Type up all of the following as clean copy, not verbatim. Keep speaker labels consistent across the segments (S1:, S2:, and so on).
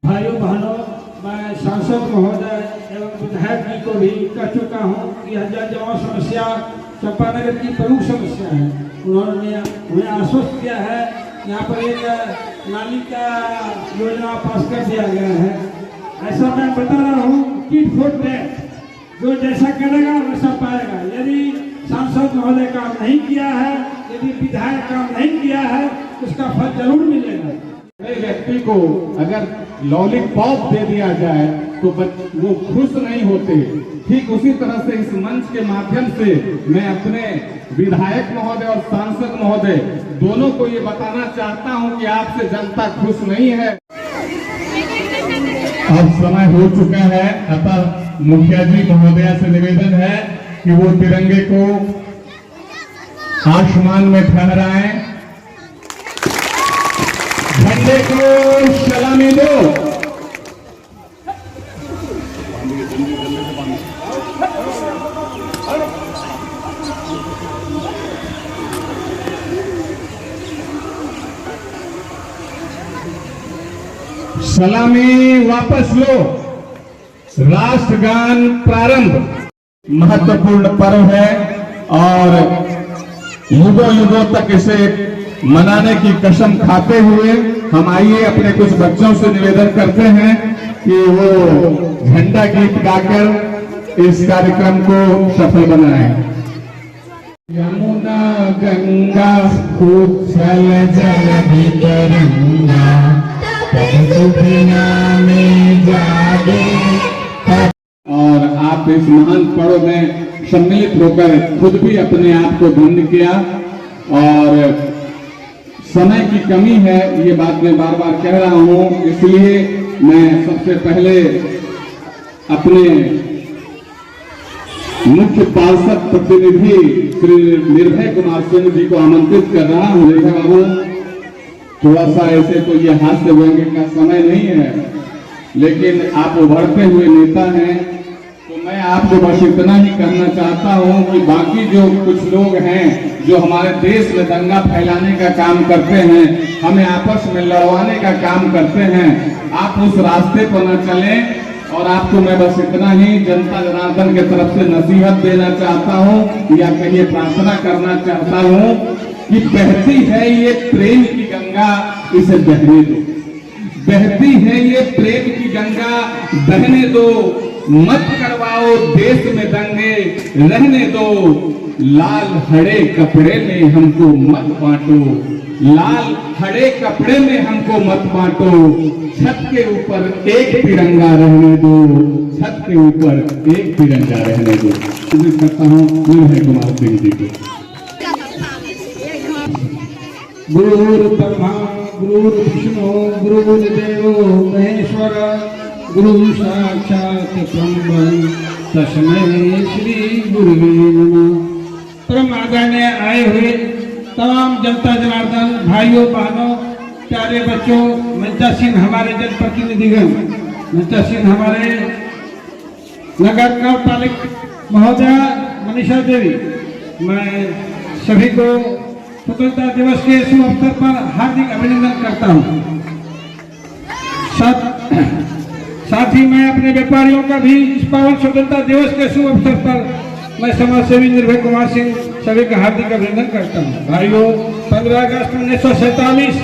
S1: भाइयों बहनों, मैं सांसद महोदय एवं विधायक जी को भी कह चुका हूँ कि हज़ार जमा समस्या चंपानगर की प्रमुख समस्या है। उन्होंने हमें आश्वस्त किया है, यहाँ पर एक नाली का योजना पास कर दिया गया है। ऐसा मैं बता रहा हूँ कि वोट जो जैसा करेगा वैसा पाएगा। यदि सांसद महोदय काम नहीं किया है, यदि विधायक काम नहीं किया है, उसका फल जरूर मिलेगा।
S2: व्यक्ति को अगर लॉलीपॉप दे दिया जाए तो वो खुश नहीं होते। ठीक उसी तरह से इस मंच के माध्यम से मैं अपने विधायक महोदय और सांसद महोदय दोनों को ये बताना चाहता हूं कि आपसे जनता खुश नहीं है। अब समय हो चुका है, अतः मुखिया जी महोदया से निवेदन है कि वो तिरंगे को आसमान में फहराएं, झंडे को सलामी दो। सलामी वापस लो। राष्ट्रगान प्रारंभ। महत्वपूर्ण पर्व है और युगों युगों तक इसे मनाने की कसम खाते हुए हम आइए अपने कुछ बच्चों से निवेदन करते हैं कि वो झंडा गीत गाकर इस कार्यक्रम को सफल बनाएं। यमुना गंगा उच्छल जल तरंगा में जागे। और आप इस महान पर्व में सम्मिलित होकर खुद भी अपने आप को धन्य किया। और समय की कमी है, ये बात मैं बार बार कह रहा हूं, इसलिए मैं सबसे पहले अपने मुख्य पार्षद प्रतिनिधि श्री निर्भय कुमार सिंह जी को आमंत्रित कर रहा हूं। निर्भय बाबू, थोड़ा सा ऐसे तो ये हास्य व्यंग्य का समय नहीं है, लेकिन आप उभरते हुए नेता हैं, तो मैं आपको बस इतना ही कहना चाहता हूं कि बाकी जो कुछ लोग हैं जो हमारे देश में दंगा फैलाने का काम करते हैं, हमें आपस में लड़वाने का काम करते हैं, आप उस रास्ते पर न चलें। और आपको मैं बस इतना ही जनता जनार्दन की तरफ से नसीहत देना चाहता हूं या कहिए प्रार्थना करना चाहता हूं कि बहती है ये प्रेम की गंगा, इसे बहने दो। बहती है ये प्रेम की गंगा, बहने दो। मत करवाओ देश में दंगे, रहने दो। लाल हरे कपड़े में हमको मत बांटो, लाल हरे कपड़े में हमको मत बांटो। छत के ऊपर एक तिरंगा रहने दो, छत के ऊपर एक तिरंगा रहने दो। उम्मीद करता हूँ निर्भय कुमार सिंह जी को।
S1: गुरुर् ब्रह्मा गुरुर्विष्णु गुरुर्देवो महेश्वर गुरु साक्षात् ब्रह्म तस्मै श्री गुरुवे नमः। परम आदरणीय आए हुए तमाम जनता जनार्दन भाइयों बहनों, प्यारे बच्चों, मंचासीन हमारे जनप्रतिनिधिगण, मंचासीन हमारे नगर का पालिक महोदया मनीषा देवी, मैं सभी को स्वतंत्रता दिवस के शुभ अवसर पर हार्दिक अभिनंदन करता हूँ। साथ ही मैं अपने व्यापारियों का भी इस पावन स्वतंत्रता दिवस के शुभ अवसर पर मैं समाज सेवी निर्भय कुमार सिंह सभी का हार्दिक अभिनंदन करता हूँ। भाइयों, 15 अगस्त 1947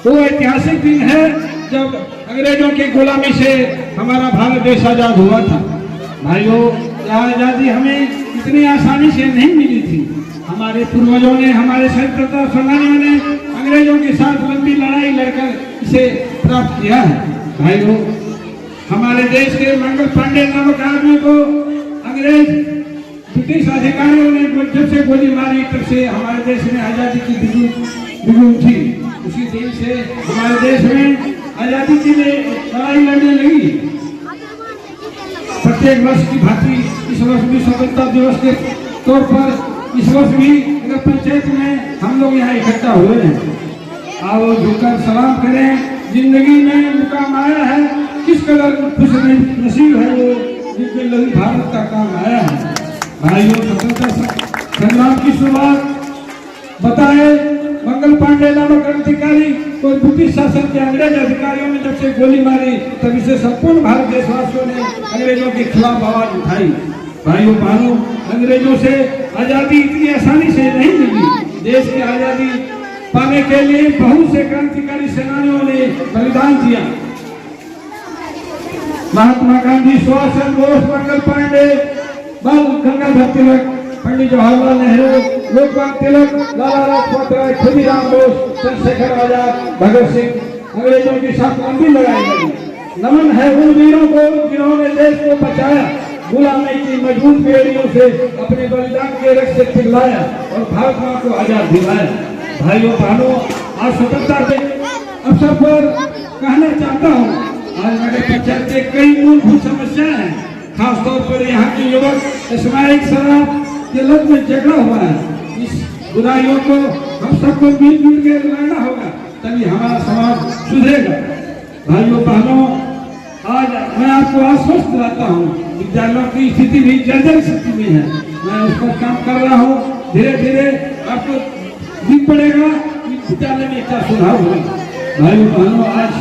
S1: वो ऐतिहासिक दिन है जब अंग्रेजों की गुलामी से हमारा भारत देश आजाद हुआ था। भाइयों, यह आजादी हमें इतनी आसानी से नहीं मिली थी। हमारे पूर्वजों ने, हमारे स्वतंत्रता सेनानियों ने अंग्रेजों के साथ लंबी लड़ाई लड़कर इसे प्राप्त किया है। भाइयों, हमारे देश के मंगल पांडे नामक आदमी को अंग्रेज ब्रिटिश अधिकारियों ने जब से गोली मारी, तब से हमारे देश में आजादी की बिगुन थी। उसी दिन से हमारे देश में आजादी के लिए लड़ाई लड़ने लगी। प्रत्येक वर्ष की भांति इस वर्ष भी स्वतंत्रता दिवस के तौर पर इस वर्ष भी नगर पंचायत में हम लोग यहाँ इकट्ठा हुए हैं। आओ झुककर सलाम करें। जिंदगी में मुकाम आया है, किस कदर खुश नसीब है वो जिनके लिए भारत का काम आया है। भाइयों, स्वतंत्रता संग्राम की शुरुआत बताए मंगल पांडे नामक क्रांतिकारी को ब्रिटिश शासन के अंग्रेज अधिकारियों ने जब से गोली मारी तभी से संपूर्ण भारत देशवासियों ने अंग्रेजों के खिलाफ आवाज उठाई। भाइयों बहनों, अंग्रेजों से आजादी इतनी आसानी से नहीं मिली। देश की आजादी पाने के लिए बहुत से क्रांतिकारी सेनानियों ने बलिदान दिया। महात्मा गांधी, सुभाष चंद्र बोस, मंगल पांडे, बाल गंगाधर तिलक, पंडित जवाहरलाल नेहरू, लोकमान्य तिलक, लाला लाजपत राय, खुदीराम बोस, चंद्रशेखर आजाद, भगत सिंह, अंग्रेजों की साथबंदी लगाई गई। नमन है उन वीरों को जिन्होंने देश को बचाया, गुलामी की मजबूत बेड़ियों से अपने बलिदान के रक्त से पिघलाया और भारत मां को आजाद दिलाया। भाइयों बहनों, आज स्वतंत्रता के अवसर पर कहना चाहता हूँ, आज नगर पंचायत के कई मूलभूत समस्याएं हैं। खासतौर पर यहाँ के युवक स्मैक शराब के लत में जकड़ा हुआ है। इस बुराइयों को हम सबको मिलजुल के लड़ना होगा, तभी हमारा समाज सुधरेगा। भाइयों बहनों, आज मैं आपको आश्वस्त दिलाता हूँ, विद्यालयों की स्थिति भी जर्जर स्थिति में है। मैं उस पर काम कर रहा हूँ। धीरे धीरे आपको दिख पड़ेगा कि विद्यालय में क्या सुधार होगा। भाइयों बहनों, आज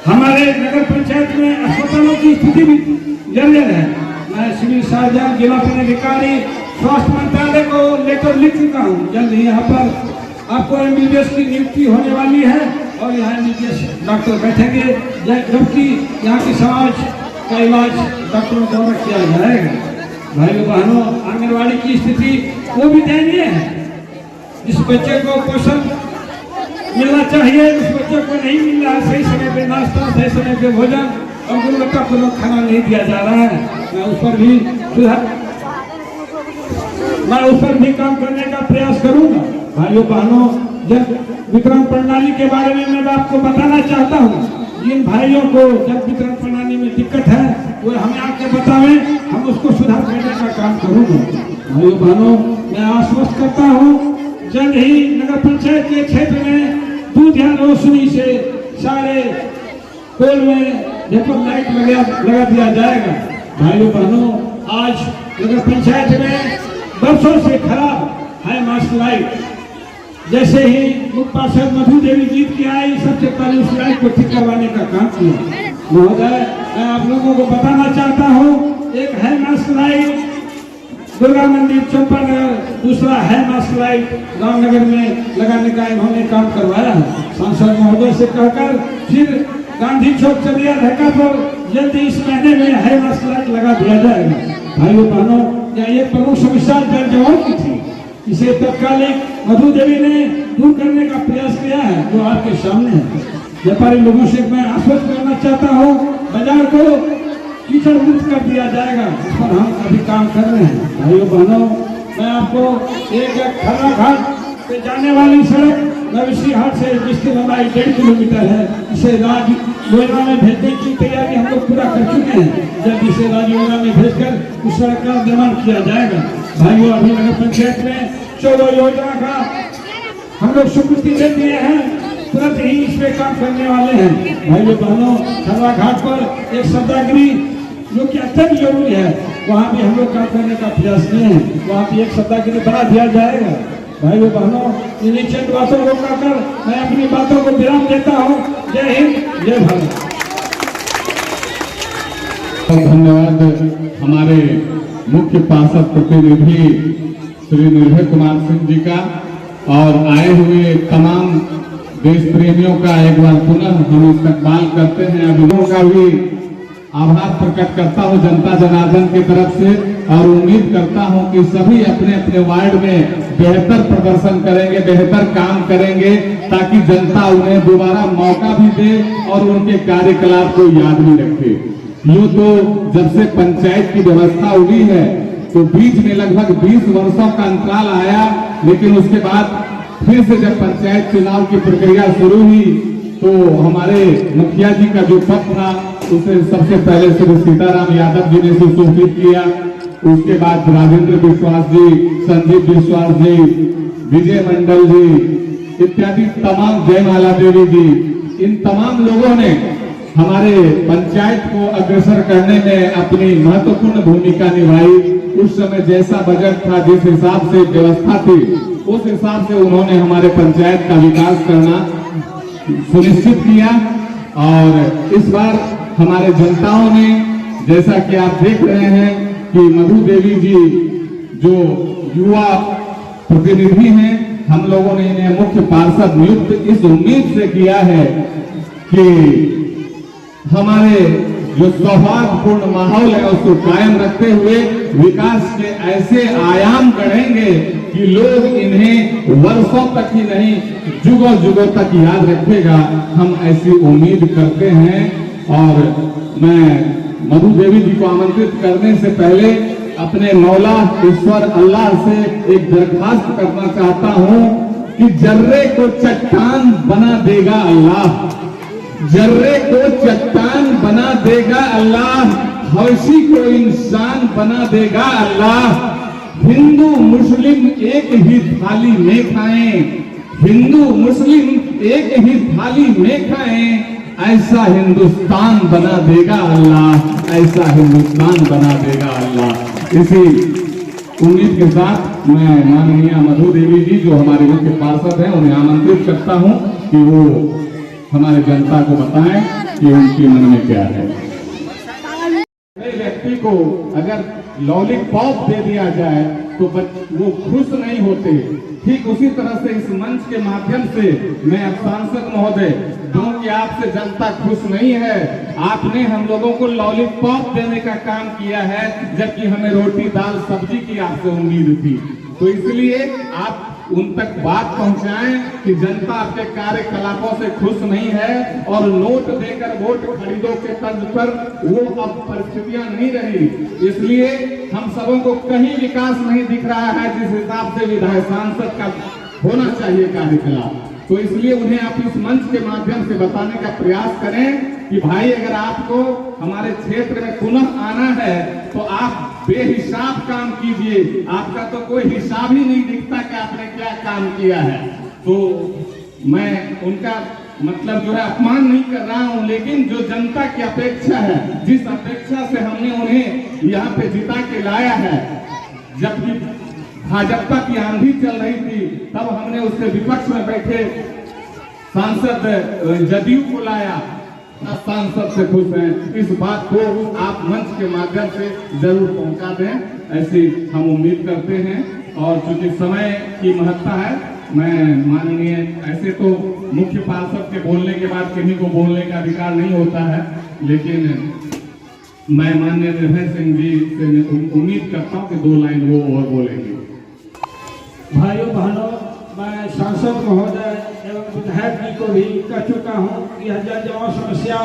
S1: हमारे नगर पंचायत में अस्पतालों की स्थिति भी जर्जर है। मैं सिविल सर्जन, जिला पदाधिकारी, स्वास्थ्य मंत्रालय को लेटर लिख चुका हूँ। जल्द ही यहाँ पर आपको एमबीबीएस की नियुक्ति होने वाली है और यहाँ एमबीबीएस डॉक्टर बैठेंगे, जबकि यहाँ की समाज का इलाज डॉक्टरों द्वारा किया जाएगा। भाइयों बहनों, आंगनबाड़ी की स्थिति वो भी दयनीय है। जिस बच्चे को पोषण मिलना चाहिए उस बच्चे को नहीं मिल रहा है। सही समय पे नाश्ता, सही समय पे भोजन और गुणवत्तापूर्वक खाना नहीं दिया जा रहा है। मैं उस पर भी काम करने का प्रयास करूंगा। भाइयों बहनों, जब वितरण प्रणाली के बारे में मैं आपको बताना चाहता हूँ। जिन भाइयों को जब वितरण प्रणाली में दिक्कत है वो हमें आके बतावें, हम उसको सुधार करने का काम करूंगा। भाइयों बहनों, मैं आश्वस्त करता हूँ, जल्द ही नगर पंचायत के क्षेत्र में दूध या रोशनी से सारे पोल में वेपर लाइट लगा दिया जाएगा। भाइयों बहनों, आज नगर पंचायत में बरसों से खराब है मास्क लाइट। जैसे ही मुख्य पार्षद मधु देवी जीत के आई, सबसे पहले उस लाइट को ठीक करवाने का काम किया। महोदय, मैं आप लोगों को बताना चाहता हूँ, एक है मास्क लाइट दुर्गा मंदिर चंपानगर, दूसरा है मास्क लाइट रामनगर में लगाने का इन्होंने काम करवाया है। सांसद महोदय से कहकर फिर गांधी चौक चलिया ढका पर जल्दी इस महीने में है मास्क लाइट लगा दिया जाएगा। भाइयों बहनों, यह एक प्रमुख समस्या जल जमाव की थी। इसे तत्कालिक मधु देवी ने दूर करने का प्रयास किया है, जो आपके सामने है। व्यापारी लोगों से मैं आश्वस्त करना चाहता हूँ, बाजार को कीचड़ मुक्त कर दिया जाएगा। इस पर हम अभी काम कर रहे हैं। भाइयों बहनों, मैं आपको एक खरा घाट पे जाने वाली सड़क नवसी हाट से जिसकी लंबाई 1.5 किलोमीटर है, इसे राज्य योजना में भेजने की तैयारी हम लोग पूरा कर चुके हैं। जब इसे राज्य योजना में भेजकर उस सड़क का निर्माण किया जाएगा। भाइयों, अभी नगर पंचायत में 14 योजना का हम लोग स्वीकृति दे दिए हैं, तुरंत ही इस पे काम करने वाले हैं। भाइयों बहनों, खरवा घाट पर एक शब्दागिरी जो कि अत्यंत जरूरी है, वहाँ भी हम लोग काम करने का प्रयास किए हैं। वहाँ भी एक शब्दागिरी बना दिया जाएगा। भाइयों बहनों, इन चंद बातों को कहकर मैं अपनी बातों को विराम देता हूँ। जय हिंद, जय भारत।
S2: धन्यवाद हमारे मुख्य पार्षद प्रतिनिधि श्री निर्भय कुमार सिंह जी का और आए हुए तमाम देश प्रेमियों का एक बार पुनः हम इस्तकबाल करते हैं। अभिनव का भी आभार प्रकट करता हूं जनता जनार्दन की तरफ से और उम्मीद करता हूं कि सभी अपने अपने वार्ड में बेहतर प्रदर्शन करेंगे, बेहतर काम करेंगे, ताकि जनता उन्हें दोबारा मौका भी दे और उनके कार्यकलाप को याद भी रखे। यूं तो जब से पंचायत की व्यवस्था हुई है तो बीच में लगभग 20 वर्षों का अंतराल आया, लेकिन उसके बाद फिर से जब पंचायत चुनाव की प्रक्रिया शुरू हुई तो हमारे मुखिया जी का जो पद था उसे सबसे पहले श्री सीताराम यादव जी ने सुसूचित किया। उसके बाद राजेंद्र विश्वास जी, संजीव विश्वास जी, विजय मंडल जी इत्यादि तमाम, जयमाला देवी जी, इन तमाम लोगों ने हमारे पंचायत को अग्रसर करने में अपनी महत्वपूर्ण भूमिका निभाई। उस समय जैसा बजट था, जिस हिसाब से व्यवस्था थी, उस हिसाब से उन्होंने हमारे पंचायत का विकास करना सुनिश्चित किया। और इस बार हमारे जनताओं ने, जैसा कि आप देख रहे हैं कि मधु देवी जी जो युवा प्रतिनिधि हैं, हम लोगों ने इन्हें मुख्य पार्षद नियुक्त इस उम्मीद से किया है कि हमारे जो सौहार्दपूर्ण माहौल है उसको कायम रखते हुए विकास के ऐसे आयाम गढ़ेंगे कि लोग इन्हें वर्षों तक ही नहीं जुगों जुगों तक याद रखेगा। हम ऐसी उम्मीद करते हैं। और मैं मधु देवी जी को आमंत्रित करने से पहले अपने मौला ईश्वर अल्लाह से एक दरखास्त करना चाहता हूं कि जर्रे को चट्टान बना देगा अल्लाह, जर्रे को चट्टान बना देगा अल्लाह, हौसी को इंसान बना देगा अल्लाह। हिंदू मुस्लिम एक ही थाली में खाएं, हिंदू मुस्लिम एक ही थाली में खाएं, ऐसा हिंदुस्तान बना देगा अल्लाह, ऐसा हिंदुस्तान बना देगा अल्लाह। इसी उम्मीद के साथ मैं माननीय मधु देवी जी जो हमारे मुख्य पार्षद हैं उन्हें आमंत्रित करता हूं कि वो हमारे जनता को बताएं कि उनके मन में क्या है। व्यक्ति को अगर लॉलीपॉप दे दिया जाए तो वो खुश नहीं होते। ठीक उसी तरह से इस मंच के माध्यम से मैं अब सांसद महोदय दूं कि आपसे जनता खुश नहीं है। आपने हम लोगों को लॉलीपॉप देने का काम किया है, जबकि हमें रोटी दाल सब्जी की आपसे उम्मीद थी। तो इसलिए आप उन तक बात पहुंचाएं कि जनता आपके कार्यकलापों से खुश नहीं है और नोट देकर वोट खरीदो के तर्ज पर वो अब परिस्थितियां नहीं रही। इसलिए हम सबों को कहीं विकास नहीं दिख रहा है जिस हिसाब से विधायक सांसद का होना चाहिए कार्यकलाप। तो इसलिए उन्हें आप इस मंच के माध्यम से बताने का प्रयास करें कि भाई अगर आपको हमारे क्षेत्र में पुनः आना है तो आप बेहिसाब काम कीजिए। आपका तो कोई हिसाब ही नहीं दिखता कि आपने क्या काम किया है। तो मैं उनका मतलब जो है अपमान नहीं कर रहा हूं, लेकिन जो जनता की अपेक्षा है, जिस अपेक्षा से हमने उन्हें यहाँ पे जिता के लाया है, जबकि भाजपा की आंधी चल रही थी तब हमने उसके विपक्ष में बैठे सांसद जदयू को लाया, सांसद से खुश हैं। इस बात को आप मंच के माध्यम से जरूर पहुंचा दें, ऐसी हम उम्मीद करते हैं। और चूंकि समय की महत्ता है, मैं माननीय ऐसे तो मुख्य पार्षद के बोलने के बाद किन्हीं को बोलने का अधिकार नहीं होता है, लेकिन मैं माननीय निर्भय सिंह जी से उम्मीद करता हूँ कि 2 लाइन वो और बोलेंगे।
S1: भाइयों बहनों, मैं सांसद महोदय एवं विधायक जी को भी कह चुका हूँ कि जल जमाव समस्या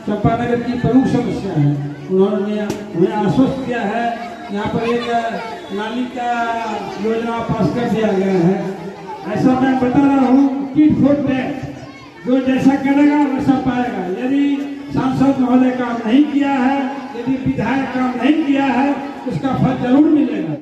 S1: चंपानगर की प्रमुख समस्या है। उन्होंने हमें आश्वस्त किया है, यहाँ पर एक नाली का योजना पास कर दिया गया है। ऐसा मैं बता रहा हूँ, टिट फॉर टैट, जो जैसा करेगा वैसा पाएगा। यदि सांसद महोदय काम नहीं किया है, यदि विधायक काम नहीं किया है, उसका फल जरूर मिलेगा।